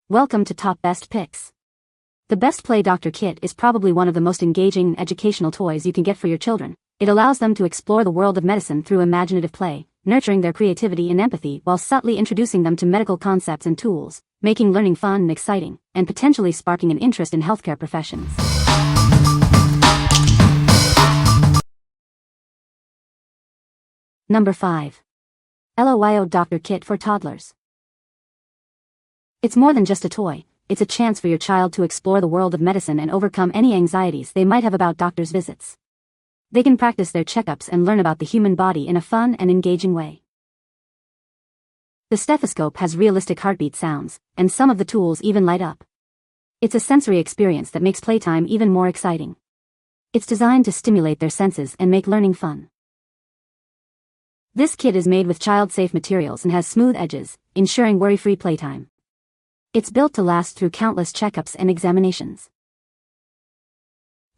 Welcome to Top Best Picks. The Best Play Doctor Kit is probably one of the most engaging and educational toys you can get for your children. It allows them to explore the world of medicine through imaginative play, nurturing their creativity and empathy while subtly introducing them to medical concepts and tools, making learning fun and exciting, and potentially sparking an interest in healthcare professions. Number 5. LOYO Doctor Kit for Toddlers. It's more than just a toy, it's a chance for your child to explore the world of medicine and overcome any anxieties they might have about doctor's visits. They can practice their checkups and learn about the human body in a fun and engaging way. The stethoscope has realistic heartbeat sounds, and some of the tools even light up. It's a sensory experience that makes playtime even more exciting. It's designed to stimulate their senses and make learning fun. This kit is made with child-safe materials and has smooth edges, ensuring worry-free playtime. It's built to last through countless checkups and examinations.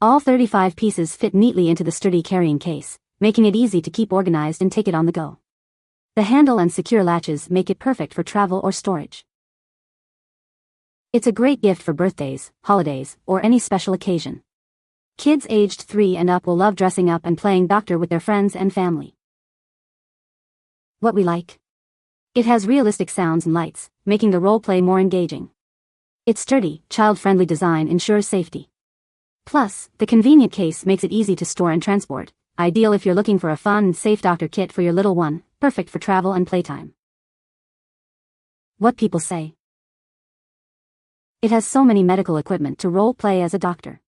All 35 pieces fit neatly into the sturdy carrying case, making it easy to keep organized and take it on the go. The handle and secure latches make it perfect for travel or storage. It's a great gift for birthdays, holidays, or any special occasion. Kids aged 3 and up will love dressing up and playing doctor with their friends and family. What we like? It has realistic sounds and lights, making the role play more engaging. Its sturdy, child-friendly design ensures safety. Plus, the convenient case makes it easy to store and transport, ideal if you're looking for a fun and safe doctor kit for your little one, perfect for travel and playtime. What people say. It has so many medical equipment to role play as a doctor.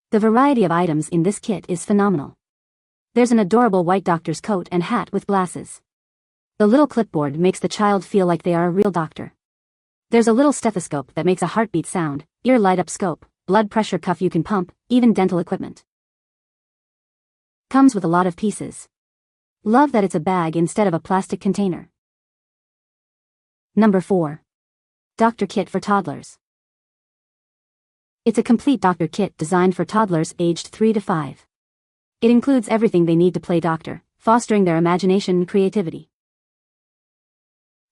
The variety of items in this kit is phenomenal. There's an adorable white doctor's coat and hat with glasses. The little clipboard makes the child feel like they are a real doctor. There's a little stethoscope that makes a heartbeat sound, ear light-up scope, blood pressure cuff you can pump, even dental equipment. Comes with a lot of pieces. Love that it's a bag instead of a plastic container. Number 4. Doctor Kit for Toddlers. It's a complete doctor kit designed for toddlers aged 3 to 5. It includes everything they need to play doctor, fostering their imagination and creativity.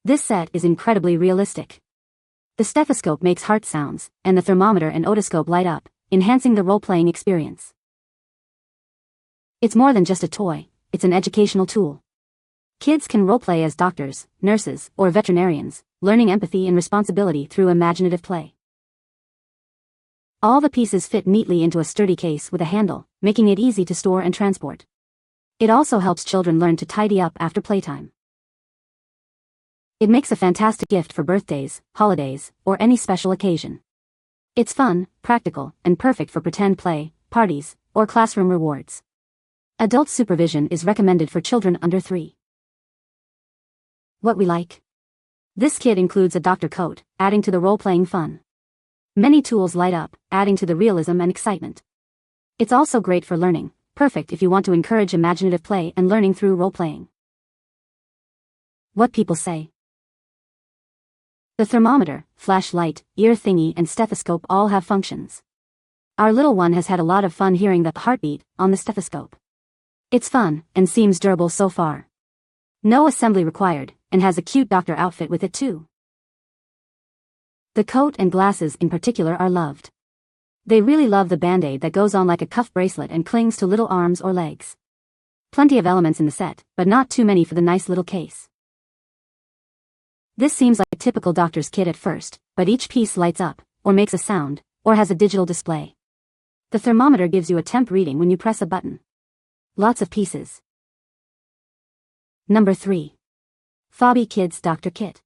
This set is incredibly realistic. The stethoscope makes heart sounds, and the thermometer and otoscope light up, enhancing the role-playing experience. It's more than just a toy, it's an educational tool. Kids can role-play as doctors, nurses, or veterinarians, learning empathy and responsibility through imaginative play. All the pieces fit neatly into a sturdy case with a handle, making it easy to store and transport. It also helps children learn to tidy up after playtime. It makes a fantastic gift for birthdays, holidays, or any special occasion. It's fun, practical, and perfect for pretend play, parties, or classroom rewards. Adult supervision is recommended for children under 3. What we like? This kit includes a doctor coat, adding to the role-playing fun. Many tools light up, adding to the realism and excitement. It's also great for learning, perfect if you want to encourage imaginative play and learning through role-playing. What people say. The thermometer, flashlight, ear thingy and stethoscope all have functions. Our little one has had a lot of fun hearing the heartbeat on the stethoscope. It's fun, and seems durable so far. No assembly required, and has a cute doctor outfit with it too. The coat and glasses in particular are loved. They really love the band-aid that goes on like a cuff bracelet and clings to little arms or legs. Plenty of elements in the set, but not too many for the nice little case. This seems like a typical doctor's kit at first, but each piece lights up, or makes a sound, or has a digital display. The thermometer gives you a temp reading when you press a button. Lots of pieces. Number 3. Phobby Kids Doctor Kit.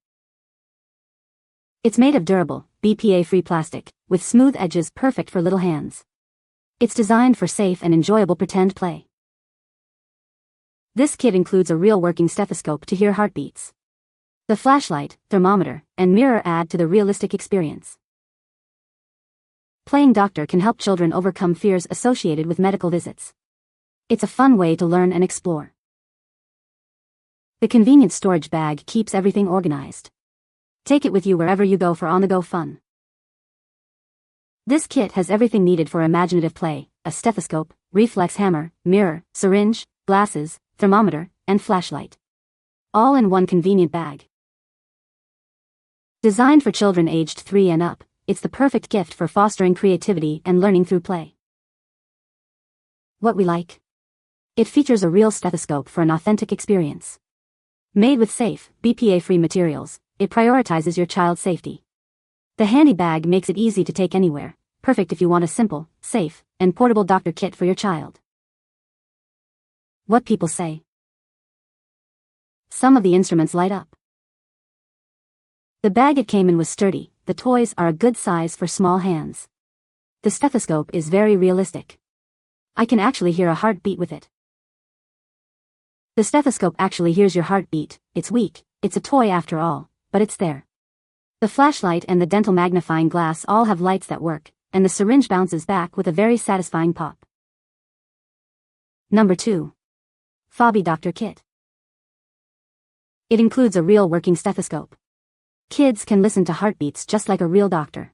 It's made of durable, BPA-free plastic, with smooth edges perfect for little hands. It's designed for safe and enjoyable pretend play. This kit includes a real working stethoscope to hear heartbeats. The flashlight, thermometer, and mirror add to the realistic experience. Playing doctor can help children overcome fears associated with medical visits. It's a fun way to learn and explore. The convenient storage bag keeps everything organized. Take it with you wherever you go for on-the-go fun. This kit has everything needed for imaginative play: a stethoscope, reflex hammer, mirror, syringe, glasses, thermometer, and flashlight. All in one convenient bag. Designed for children aged 3 and up, it's the perfect gift for fostering creativity and learning through play. What we like. It features a real stethoscope for an authentic experience. Made with safe, BPA-free materials, it prioritizes your child's safety. The handy bag makes it easy to take anywhere, perfect if you want a simple, safe, and portable doctor kit for your child. What people say. Some of the instruments light up. The bag it came in was sturdy, the toys are a good size for small hands. The stethoscope is very realistic. I can actually hear a heartbeat with it. The stethoscope actually hears your heartbeat. It's weak, it's a toy after all, but it's there. The flashlight and the dental magnifying glass all have lights that work, and the syringe bounces back with a very satisfying pop. Number 2. Phobby Doctor Kit. It includes a real working stethoscope. Kids can listen to heartbeats just like a real doctor.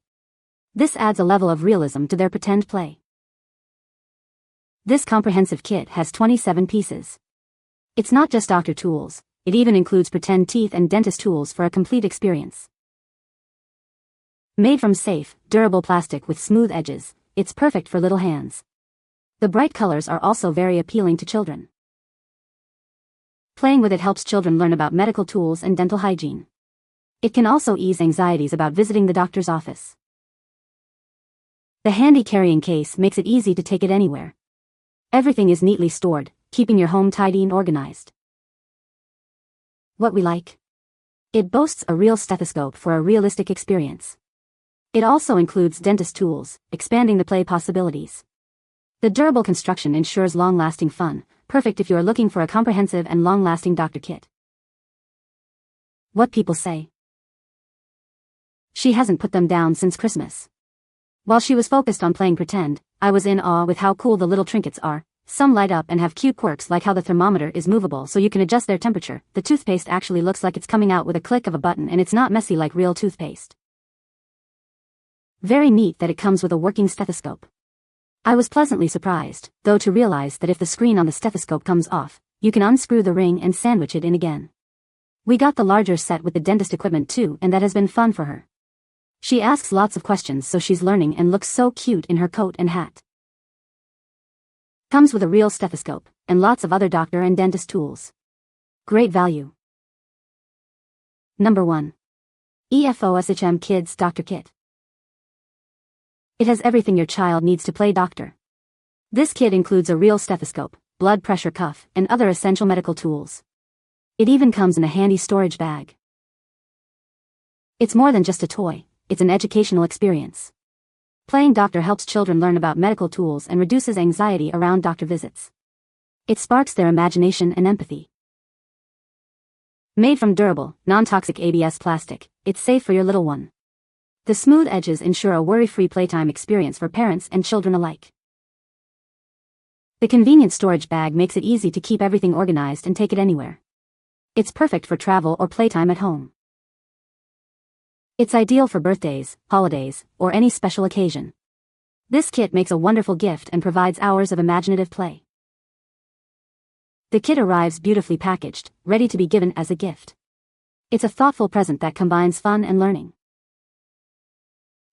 This adds a level of realism to their pretend play. This comprehensive kit has 27 pieces. It's not just doctor tools, it even includes pretend teeth and dentist tools for a complete experience. Made from safe, durable plastic with smooth edges, it's perfect for little hands. The bright colors are also very appealing to children. Playing with it helps children learn about medical tools and dental hygiene. It can also ease anxieties about visiting the doctor's office. The handy carrying case makes it easy to take it anywhere. Everything is neatly stored, keeping your home tidy and organized. What we like. It boasts a real stethoscope for a realistic experience. It also includes dentist tools, expanding the play possibilities. The durable construction ensures long-lasting fun, perfect if you are looking for a comprehensive and long-lasting doctor kit. What people say. She hasn't put them down since Christmas. While she was focused on playing pretend, I was in awe with how cool the little trinkets are. Some light up and have cute quirks like how the thermometer is movable so you can adjust their temperature. The toothpaste actually looks like it's coming out with a click of a button and it's not messy like real toothpaste. Very neat that it comes with a working stethoscope. I was pleasantly surprised, though, to realize that if the screen on the stethoscope comes off, you can unscrew the ring and sandwich it in again. We got the larger set with the dentist equipment too, and that has been fun for her. She asks lots of questions, so she's learning and looks so cute in her coat and hat. Comes with a real stethoscope, and lots of other doctor and dentist tools. Great value. Number 1. EFOSHM Kids Doctor Kit. It has everything your child needs to play doctor. This kit includes a real stethoscope, blood pressure cuff, and other essential medical tools. It even comes in a handy storage bag. It's more than just a toy, it's an educational experience. Playing doctor helps children learn about medical tools and reduces anxiety around doctor visits. It sparks their imagination and empathy. Made from durable, non-toxic ABS plastic, it's safe for your little one. The smooth edges ensure a worry-free playtime experience for parents and children alike. The convenient storage bag makes it easy to keep everything organized and take it anywhere. It's perfect for travel or playtime at home. It's ideal for birthdays, holidays, or any special occasion. This kit makes a wonderful gift and provides hours of imaginative play. The kit arrives beautifully packaged, ready to be given as a gift. It's a thoughtful present that combines fun and learning.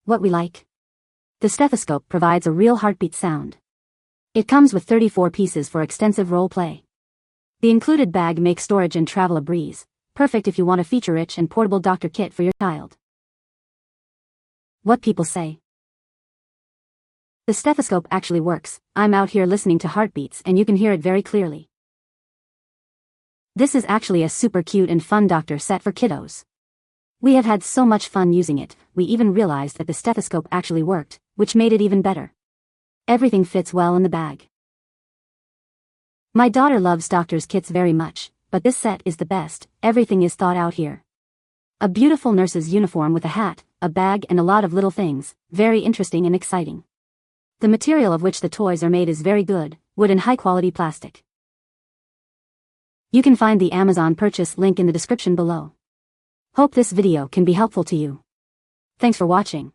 What we like. The stethoscope provides a real heartbeat sound. It comes with 34 pieces for extensive role play. The included bag makes storage and travel a breeze, perfect if you want a feature-rich and portable doctor kit for your child. What people say. The stethoscope actually works. I'm out here listening to heartbeats and you can hear it very clearly. This is actually a super cute and fun doctor set for kiddos. We have had so much fun using it, we even realized that the stethoscope actually worked, which made it even better. Everything fits well in the bag. My daughter loves doctor's kits very much, but this set is the best. Everything is thought out here. A beautiful nurse's uniform with a hat, a bag, and a lot of little things, very interesting and exciting. The material of which the toys are made is very good, wood and high-quality plastic. You can find the Amazon purchase link in the description below. Hope this video can be helpful to you. Thanks for watching.